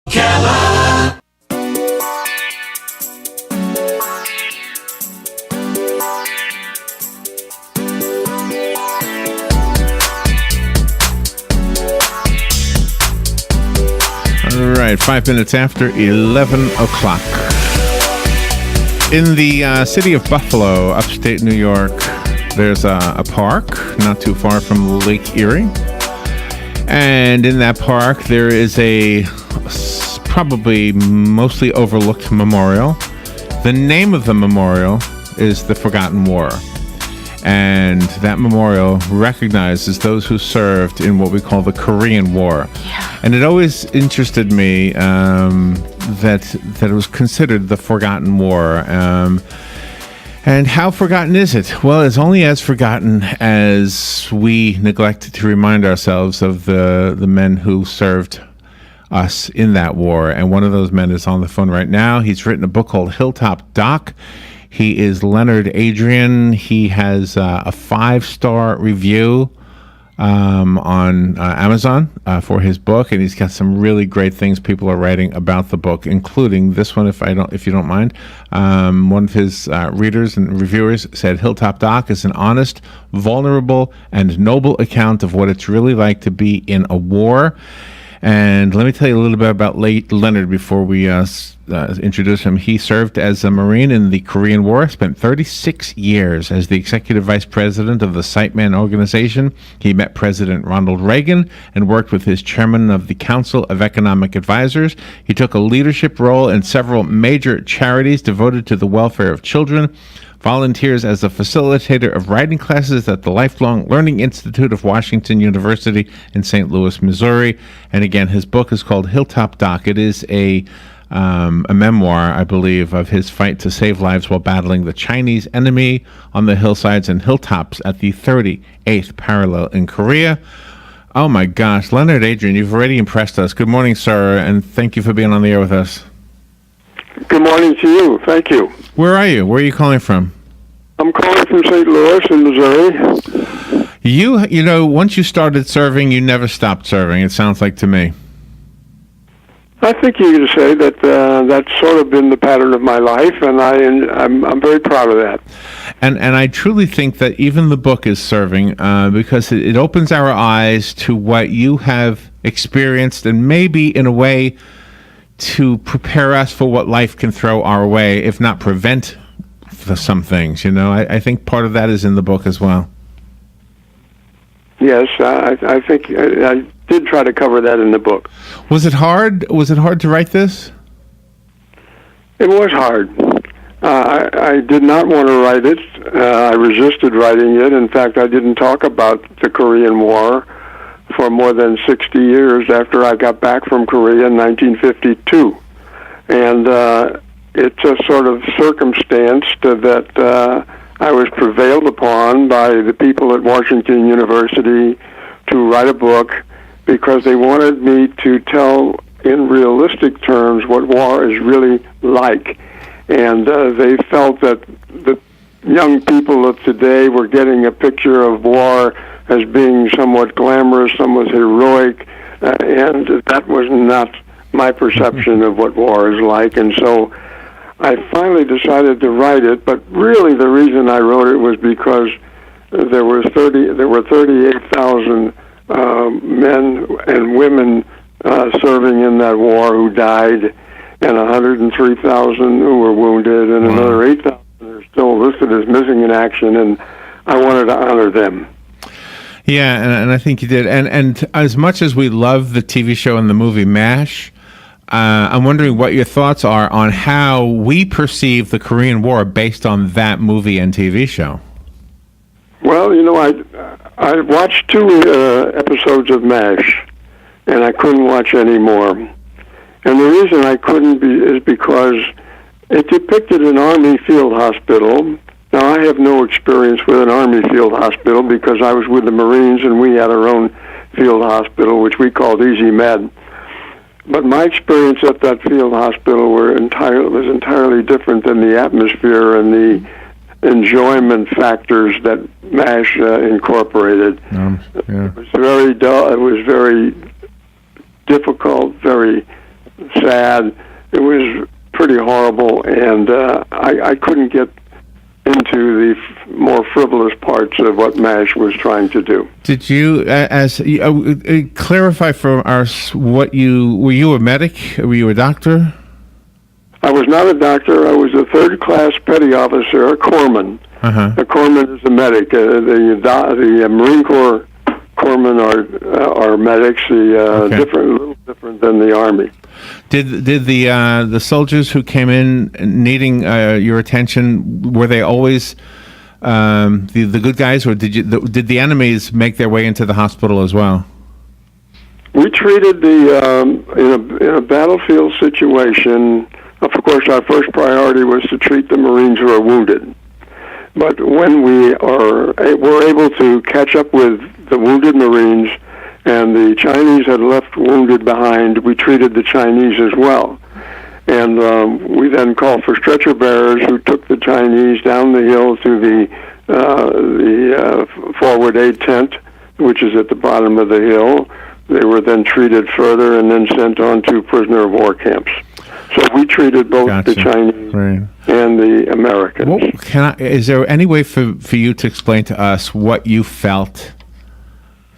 Keller. All right, 5 minutes after 11 o'clock. In the city of Buffalo, upstate New York, there's a park not too far from Lake Erie. And in that park, there is a probably mostly overlooked memorial. The name of the memorial is the Forgotten War. And that memorial recognizes those who served in what we call the Korean War. Yeah. And it always interested me that it was considered the Forgotten War. And how forgotten is it? Well, it's only as forgotten as we neglect to remind ourselves of the men who served us in that war. And one of those men is on the phone right now. He's written a book called Hilltop Doc. He is Leonard Adreon. He has a 5-star review on Amazon for his book, and he's got some really great things people are writing about the book, including this one. If you don't mind, one of his readers and reviewers said Hilltop Doc is an honest, vulnerable, and noble account of what it's really like to be in a war. And let me tell you a little bit about Leonard before we introduce him. He served as a Marine in the Korean War, spent 36 years as the executive vice president of the Sightman organization. He met President Ronald Reagan and worked with his chairman of the Council of Economic Advisors. He took a leadership role in several major charities devoted to the welfare of children, volunteers as a facilitator of writing classes at the Lifelong Learning Institute of Washington University in St. Louis, Missouri. And again, his book is called Hilltop Doc. It is a memoir, I believe, of his fight to save lives while battling the Chinese enemy on the hillsides and hilltops at the 38th parallel in Korea. Oh my gosh, Leonard Adreon, you've already impressed us. Good morning, sir, and thank you for being on the air with us. Good morning to you. Thank you. Where are you? Where are you calling from? I'm calling from St. Louis in Missouri. You know, once you started serving, you never stopped serving, it sounds like to me. I think you could say that that's sort of been the pattern of my life, and I'm very proud of that. And I truly think that even the book is serving because it opens our eyes to what you have experienced, and maybe in a way to prepare us for what life can throw our way, if not prevent some things. You know, I think part of that is in the book as well. Yes, I think I did try to cover that in the book. Was it hard? Was it hard to write this? It was hard. I did not want to write it. I resisted writing it. In fact, I didn't talk about the Korean War for more than 60 years after I got back from Korea in 1952. And it's a sort of circumstance that I was prevailed upon by the people at Washington University to write a book because they wanted me to tell in realistic terms what war is really like. And they felt that the young people of today were getting a picture of war as being somewhat glamorous, somewhat heroic, and that was not my perception of what war is like. And so I finally decided to write it, but really the reason I wrote it was because there were 38,000 men and women serving in that war who died, and 103,000 who were wounded, and another 8,000 are still listed as missing in action, and I wanted to honor them. Yeah, and I think you did. And as much as we love the TV show and the movie MASH, I'm wondering what your thoughts are on how we perceive the Korean War based on that movie and TV show. Well, you know, I watched 2 episodes of MASH, and I couldn't watch any more. And the reason I couldn't is because it depicted an Army field hospital. Now, I have no experience with an Army field hospital because I was with the Marines and we had our own field hospital, which we called Easy Med. But my experience at that field hospital was entirely different than the atmosphere and the enjoyment factors that MASH incorporated. Yeah. It was very dull. It was very difficult, very sad. It was pretty horrible, and I couldn't get into the more frivolous parts of what MASH was trying to do. Did you, clarify for us were you a medic? Were you a doctor? I was not a doctor. I was a third-class petty officer, a corpsman. Uh-huh. A corpsman is a medic. The Marine Corps corpsmen are medics. A little different than the Army. Did the soldiers who came in needing your attention, were they always the good guys, or did the enemies make their way into the hospital as well? We treated in a battlefield situation. Of course, our first priority was to treat the Marines who are wounded. But when we were able to catch up with the wounded Marines, and the Chinese had left wounded behind, we treated the Chinese as well. And we then called for stretcher bearers who took the Chinese down the hill to the forward aid tent, which is at the bottom of the hill. They were then treated further and then sent on to prisoner of war camps. So we treated both the Chinese and the Americans. Well, is there any way for you to explain to us what you felt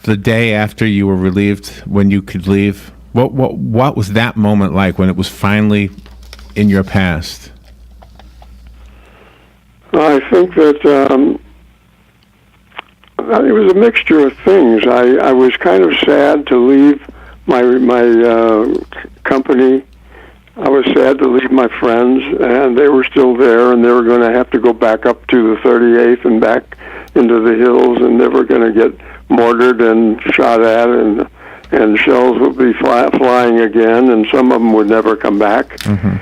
the day after you were relieved, when you could leave? What was that moment like when it was finally in your past? I think that it was a mixture of things. I was kind of sad to leave my company. I was sad to leave my friends, and they were still there, and they were going to have to go back up to the 38th and back into the hills, and they were going to get mortared and shot at, and shells would be flying again, and some of them would never come back. Mm-hmm.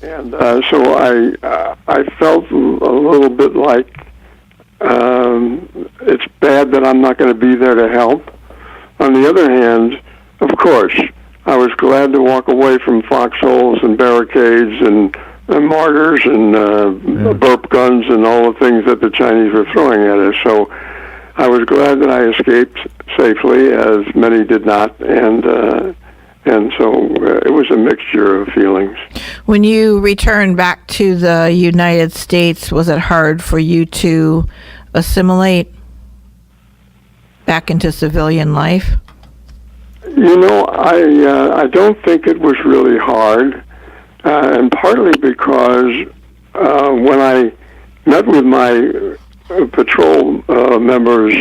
And so I felt a little bit like it's bad that I'm not going to be there to help. On the other hand, of course, I was glad to walk away from foxholes and barricades and mortars and burp guns and all the things that the Chinese were throwing at us. So I was glad that I escaped safely, as many did not, and so it was a mixture of feelings. When you returned back to the United States, was it hard for you to assimilate back into civilian life? You know, I don't think it was really hard, and partly because when I met with my patrol members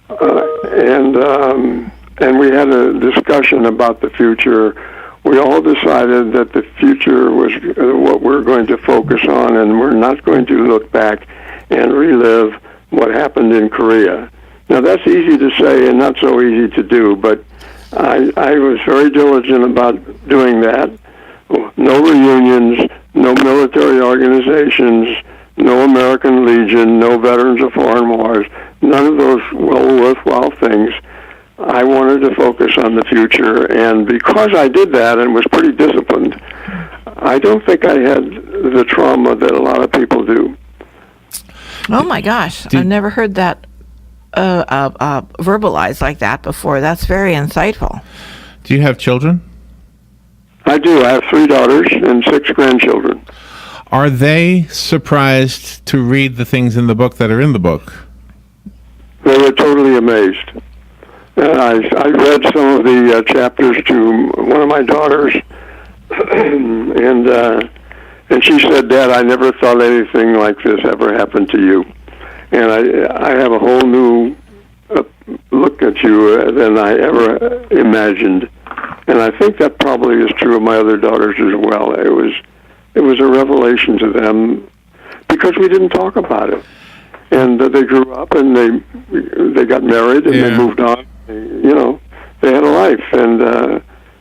and we had a discussion about the future, we all decided that the future was what we're going to focus on, and we're not going to look back and relive what happened in Korea. Now, that's easy to say and not so easy to do, but I was very diligent about doing that. No reunions, no military organizations, no American Legion, no Veterans of Foreign Wars, none of those worthwhile things. I wanted to focus on the future, and because I did that and was pretty disciplined, I don't think I had the trauma that a lot of people do. Oh my gosh, I've never heard that verbalized like that before. That's very insightful. Do you have children? I do. I have 3 daughters and 6 grandchildren. Are they surprised to read the things in the book that are in the book? They were totally amazed. I read some of the chapters to one of my daughters, and she said, "Dad, I never thought anything like this ever happened to you." And I have a whole new look at you than I ever imagined. And I think that probably is true of my other daughters as well. It was a revelation to them because we didn't talk about it. And they grew up and they got married and they moved on. You know, they had a life. And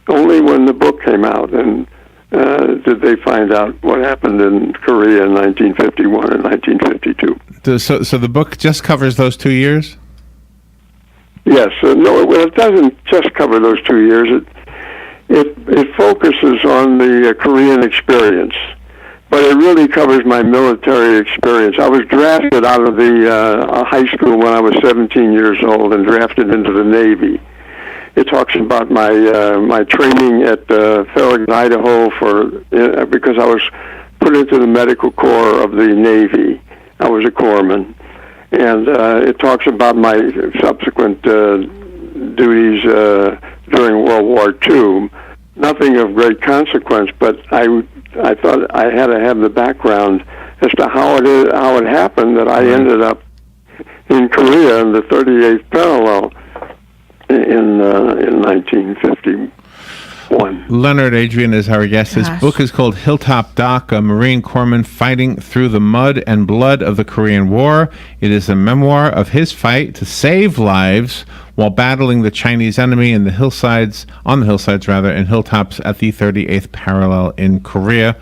only when the book came out and did they find out what happened in Korea in 1951 and 1952. So the book just covers those 2 years? Yes. No, it doesn't just cover those 2 years. It focuses on the Korean experience, but it really covers my military experience. I was drafted out of the high school when I was 17 years old and drafted into the Navy. It talks about my training at Farragut in Idaho because I was put into the medical corps of the Navy. I was a corpsman. And it talks about my subsequent duties during World War II. Nothing of great consequence, but I thought I had to have the background as to how it happened that I ended up in Korea in the 38th parallel in 1951. Leonard Adreon is our guest. His book is called Hilltop Doc, a Marine Corpsman fighting through the mud and blood of the Korean War. It is a memoir of his fight to save lives while battling the Chinese enemy on the hillsides, in hilltops at the 38th parallel in Korea.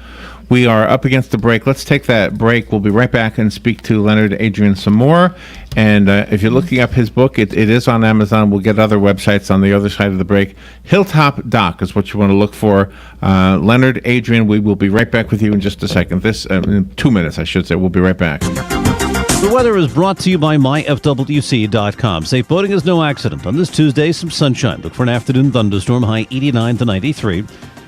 We are up against the break. Let's take that break. We'll be right back and speak to Leonard Adreon some more. And if you're looking up his book, it is on Amazon. We'll get other websites on the other side of the break. Hilltop Doc is what you want to look for. Leonard Adreon, we will be right back with you in just a second. In 2 minutes, I should say. We'll be right back. The weather is brought to you by myfwc.com. Safe boating is no accident. On this Tuesday, some sunshine. Look for an afternoon thunderstorm, high 89 to 93.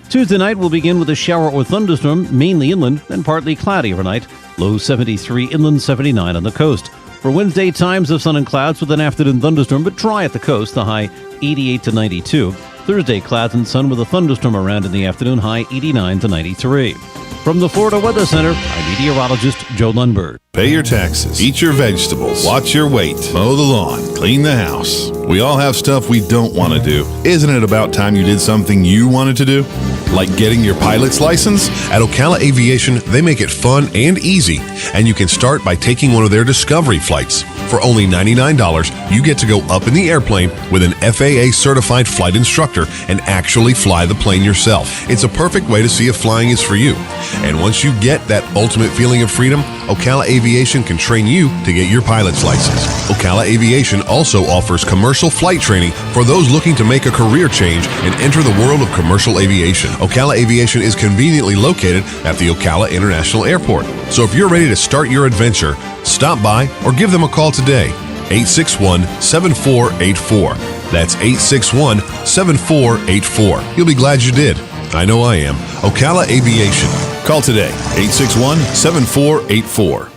Tuesday night will begin with a shower or thunderstorm, mainly inland, and partly cloudy overnight. Low 73 inland, 79 on the coast. For Wednesday, times of sun and clouds with an afternoon thunderstorm, but dry at the coast, the high 88 to 92. Thursday, clouds and sun with a thunderstorm around in the afternoon, high 89 to 93. From the Florida Weather Center, I'm meteorologist Joe Lundberg. Pay your taxes, eat your vegetables, watch your weight, mow the lawn, clean the house. We all have stuff we don't want to do. Isn't it about time you did something you wanted to do? Like getting your pilot's license? At Ocala Aviation, they make it fun and easy, and you can start by taking one of their Discovery flights. For only $99, you get to go up in the airplane with an FAA-certified flight instructor and actually fly the plane yourself. It's a perfect way to see if flying is for you. And once you get that ultimate feeling of freedom, Ocala Aviation can train you to get your pilot's license. Ocala Aviation also offers commercial flight training for those looking to make a career change and enter the world of commercial aviation. Ocala Aviation is conveniently located at the Ocala International Airport. So if you're ready to start your adventure, stop by or give them a call today. 861-7484. That's 861-7484. You'll be glad you did. I know I am. Ocala Aviation. Call today, 861-7484.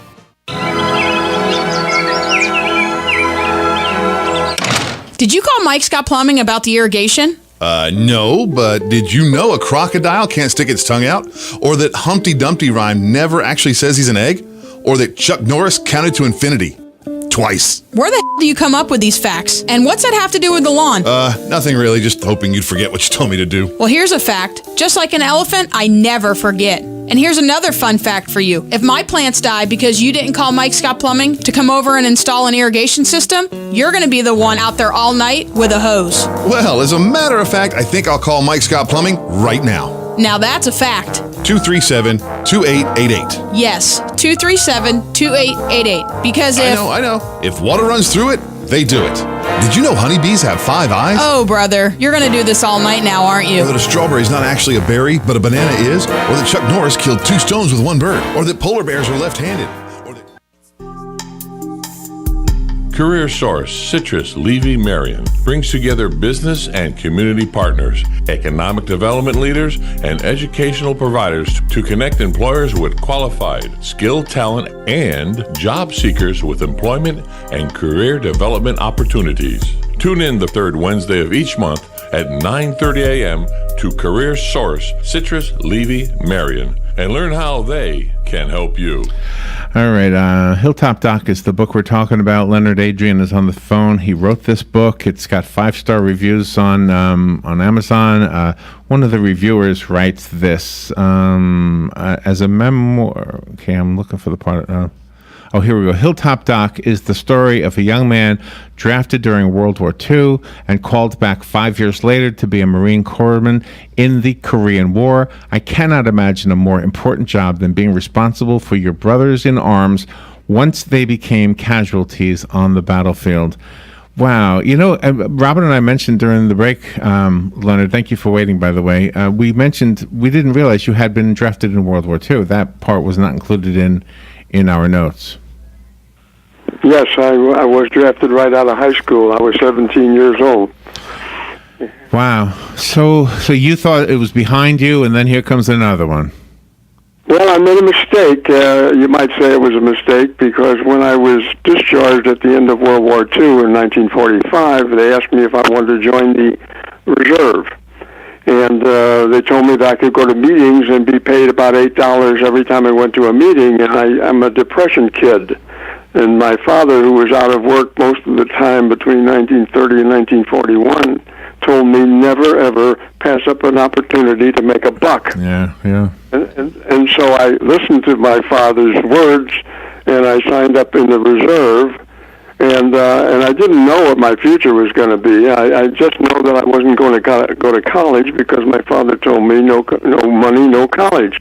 Did you call Mike Scott Plumbing about the irrigation? No, but did you know a crocodile can't stick its tongue out? Or that Humpty Dumpty rhyme never actually says he's an egg? Or that Chuck Norris counted to infinity twice? Where the hell do you come up with these facts? And what's that have to do with the lawn? Nothing really, just hoping you'd forget what you told me to do. Well, here's a fact. Just like an elephant, I never forget. And here's another fun fact for you. If my plants die because you didn't call Mike Scott Plumbing to come over and install an irrigation system, you're going to be the one out there all night with a hose. Well, as a matter of fact, I think I'll call Mike Scott Plumbing right now. Now that's a fact. 237-2888. Yes, 237-2888. Because if... I know. If water runs through it, they do it. Did you know honeybees have 5 eyes? Oh, brother, you're going to do this all night now, aren't you? Or that a strawberry is not actually a berry, but a banana is? Or that Chuck Norris killed 2 stones with 1 bird? Or that polar bears are left-handed? Career Source Citrus Levy Marion brings together business and community partners, economic development leaders, and educational providers to connect employers with qualified, skilled talent and job seekers with employment and career development opportunities. Tune in the third Wednesday of each month at 9:30 a.m. to Career Source Citrus Levy Marion and learn how they can help you. All right, Hilltop Doc is the book we're talking about. Leonard Adreon is on the phone. He wrote this book. It's got 5-star reviews on Amazon. One of the reviewers writes this as a memoir. Okay, I'm looking for the part. Oh, here we go. Hilltop Doc is the story of a young man drafted during World War II and called back 5 years later to be a Marine Corpsman in the Korean War. I cannot imagine a more important job than being responsible for your brothers in arms once they became casualties on the battlefield. Wow. You know, Robin and I mentioned during the break, Leonard, thank you for waiting, by the way. We didn't realize you had been drafted in World War II. That part was not included in our notes. Yes, I was drafted right out of high school. I was 17 years old. Wow. So you thought it was behind you, and then here comes another one. Well, I made a mistake. You might say it was a mistake because when I was discharged at the end of World War II in 1945, they asked me if I wanted to join the reserve. And they told me that I could go to meetings and be paid about $8 every time I went to a meeting. And I'm a Depression kid. And my father, who was out of work most of the time between 1930 and 1941, told me never, ever pass up an opportunity to make a buck. Yeah. And so I listened to my father's words, and I signed up in the reserve. And I didn't know what my future was going to be. I just know that I wasn't going to go to college because my father told me no money, no college.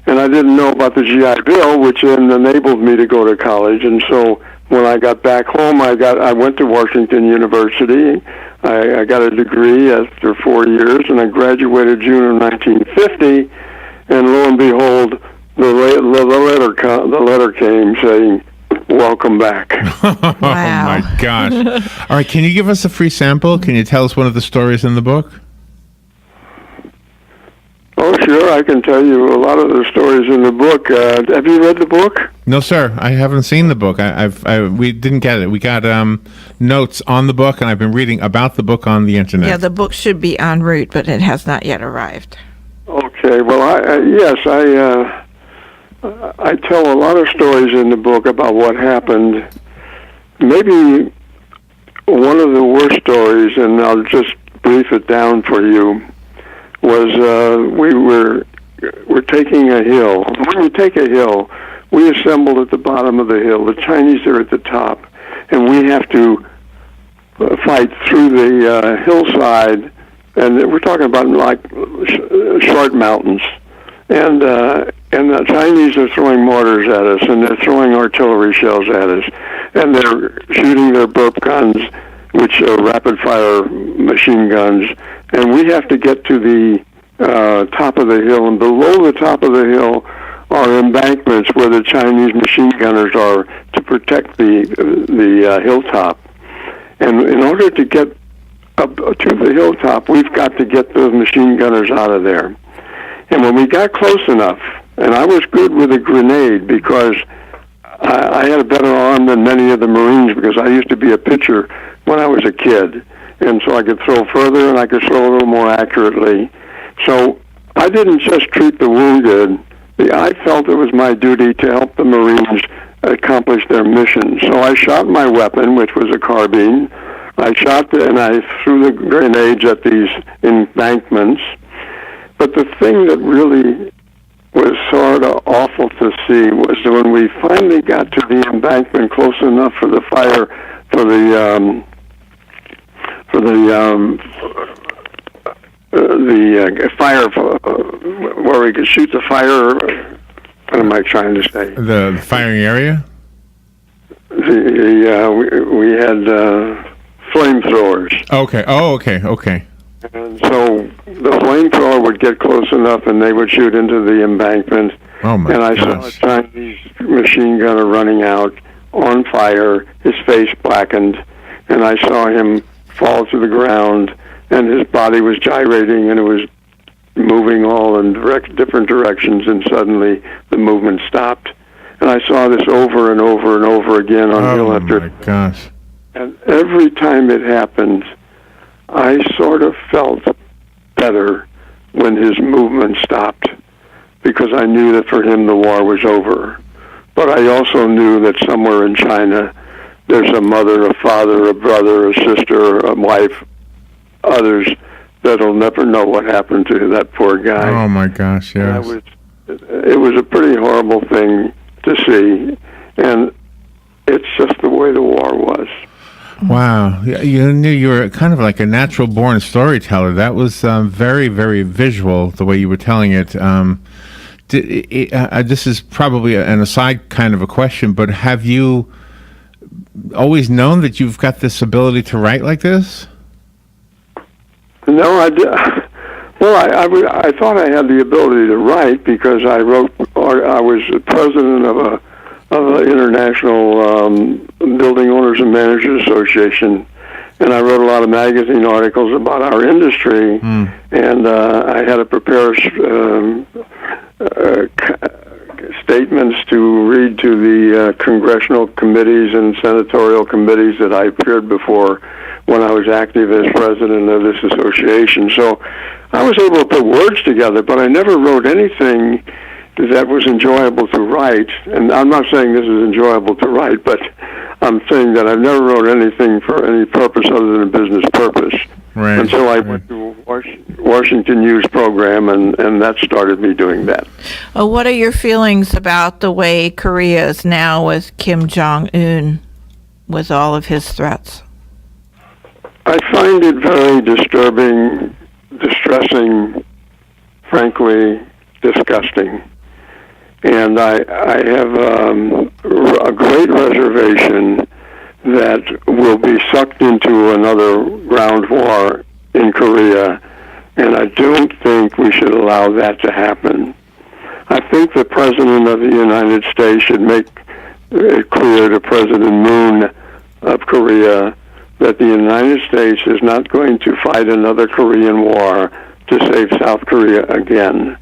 And I didn't know about the GI Bill, which then enabled me to go to college. And so when I got back home, I went to Washington University. I got a degree after 4 years, and I graduated June of 1950. And lo and behold, the letter came saying, "Welcome back." Oh my gosh! All right, can you give us a free sample? Can you tell us one of the stories in the book? Oh, sure. I can tell you a lot of the stories in the book. Have you read the book? No, sir. I haven't seen the book. We didn't get it. We got notes on the book, and I've been reading about the book on the internet. Yeah, the book should be en route, but it has not yet arrived. Okay. Well, I tell a lot of stories in the book about what happened. Maybe one of the worst stories, and I'll just brief it down for you, was we're taking a hill. When you take a hill, we assemble at the bottom of the hill. The Chinese are at the top, and we have to fight through the hillside. And we're talking about like short mountains, and the Chinese are throwing mortars at us, and they're throwing artillery shells at us, and they're shooting their burp guns, which are rapid-fire machine guns, and we have to get to the top of the hill, and below the top of the hill are embankments where the Chinese machine gunners are to protect the hilltop. And in order to get up to the hilltop, we've got to get those machine gunners out of there. And when we got close enough, and I was good with a grenade because I had a better arm than many of the Marines because I used to be a pitcher when I was a kid. And so I could throw further and I could throw a little more accurately. So I didn't just treat the wounded. I felt it was my duty to help the Marines accomplish their mission. So I shot my weapon, which was a carbine. I shot and I threw the grenades at these embankments. But the thing that really was sort of awful to see was when we finally got to the embankment close enough for the fire, for the fire where we could shoot the fire. What am I trying to say? The firing area? We had flamethrowers. Okay. Oh, okay. And so the flamethrower would get close enough, and they would shoot into the embankment. Oh my! And I saw a Chinese machine gunner running out on fire, his face blackened, and I saw him fall to the ground, and his body was gyrating, and it was moving all in different directions, and suddenly the movement stopped. And I saw this over and over and over again on hill after. Oh my gosh! And every time it happened, I sort of felt better when his movement stopped, because I knew that for him the war was over. But I also knew that somewhere in China there's a mother, a father, a brother, a sister, a wife, others that'll never know what happened to that poor guy. Oh my gosh, yes. It was a pretty horrible thing to see, and it's just the way the war was. Wow. You knew you were kind of like a natural-born storyteller. That was very, very visual, the way you were telling it. This is probably an aside kind of a question, but have you always known that you've got this ability to write like this? No, I did. Well, I thought I had the ability to write because I wrote, or I was the president of an international building owners and managers association, and I wrote a lot of magazine articles about our industry, and I had to prepare statements to read to the congressional committees and senatorial committees that I appeared before when I was active as president of this association. So I was able to put words together, but I never wrote anything that was enjoyable to write. And I'm not saying this is enjoyable to write, but I'm saying that I've never wrote anything for any purpose other than a business purpose. Right. And so I went to Washington News program, and that started me doing that. What are your feelings about the way Korea is now with Kim Jong-un, with all of his threats? I find it very disturbing, distressing, frankly, disgusting. And I have a great reservation that we'll be sucked into another ground war in Korea, and I don't think we should allow that to happen. I think the President of the United States should make it clear to President Moon of Korea that the United States is not going to fight another Korean war to save South Korea again.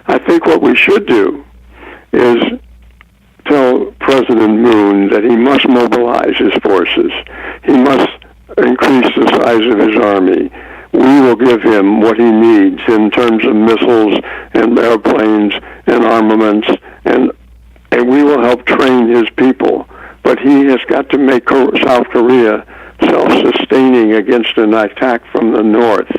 I think what we should do is tell President Moon that he must mobilize his forces. He must increase the size of his army. We will give him what he needs in terms of missiles and airplanes and armaments, and we will help train his people. But he has got to make South Korea self-sustaining against an attack from the north.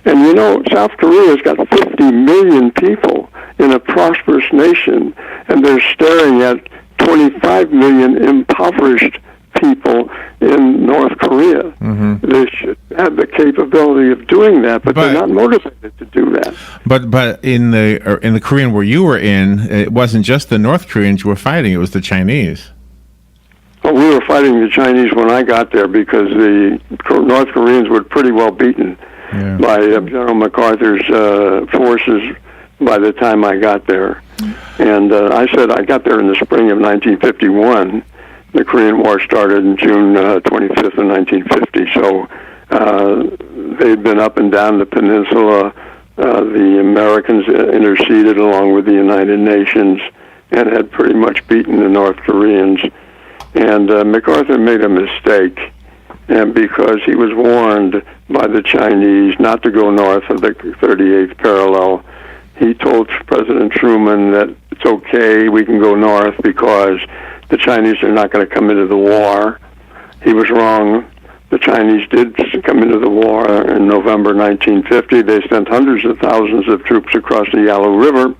And you know, South Korea's got 50 million people in a prosperous nation, and they're staring at 25 million impoverished people in North Korea. They should have the capability of doing that, but they're not motivated to do that. But in the Korean war you were in, it wasn't just the North Koreans you were fighting; it was the Chinese. Well, we were fighting the Chinese when I got there because the North Koreans were pretty well beaten by General MacArthur's forces by the time I got there. And I said I got there in the spring of 1951. The Korean War started in June 25th of 1950. So they'd been up and down the peninsula. The Americans interceded along with the United Nations and had pretty much beaten the North Koreans. And MacArthur made a mistake, and because he was warned by the Chinese not to go north of the 38th parallel, he told President Truman that it's okay, we can go north because the Chinese are not going to come into the war. He was wrong. The Chinese did come into the war in November 1950. They sent hundreds of thousands of troops across the Yalu River,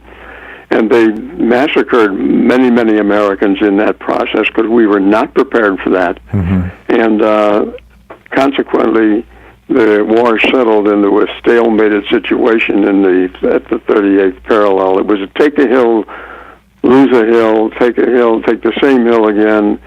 and they massacred many, many Americans in that process because we were not prepared for that. And consequently, the war settled into a stalemated situation at the 38th parallel. It was a take a hill, lose a hill, take the same hill again.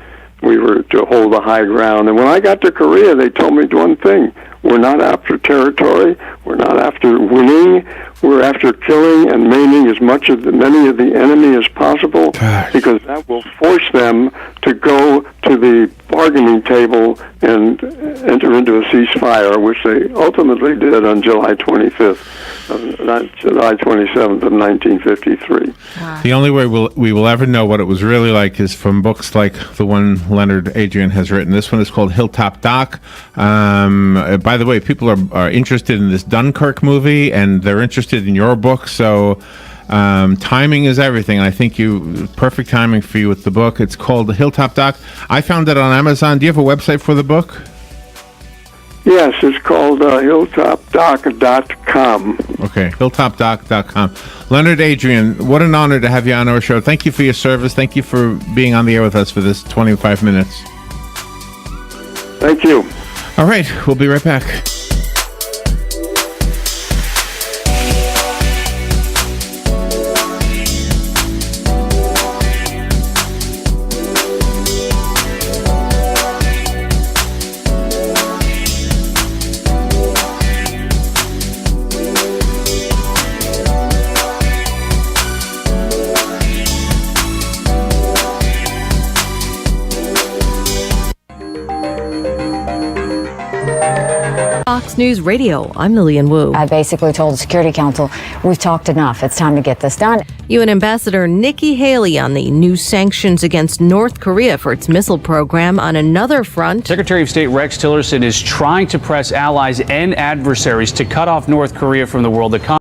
We were to hold the high ground. And when I got to Korea, they told me one thing: we're not after territory, we're not after winning, we're after killing and maiming as many of the enemy as possible, because that will force them to go to the bargaining table and enter into a ceasefire, which they ultimately did on July 27th of 1953. The only way we will ever know what it was really like is from books like the one Leonard Adreon has written. This one is called Hilltop Doc. By the way, people are interested in this Dunkirk movie, and they're interested in your book, so timing is everything. I think perfect timing for you with the book. It's called Hilltop Doc. I found it on Amazon. Do you have a website for the book? Yes, it's called hilltopdoc.com. Okay, hilltopdoc.com. Leonard Adreon, what an honor to have you on our show. Thank you for your service. Thank you for being on the air with us for this 25 minutes. Thank you. All right, we'll be right back. CBS News Radio, I'm Lillian Wu. I basically told the Security Council, we've talked enough. It's time to get this done. UN Ambassador Nikki Haley on the new sanctions against North Korea for its missile program. On another front, Secretary of State Rex Tillerson is trying to press allies and adversaries to cut off North Korea from the world economy.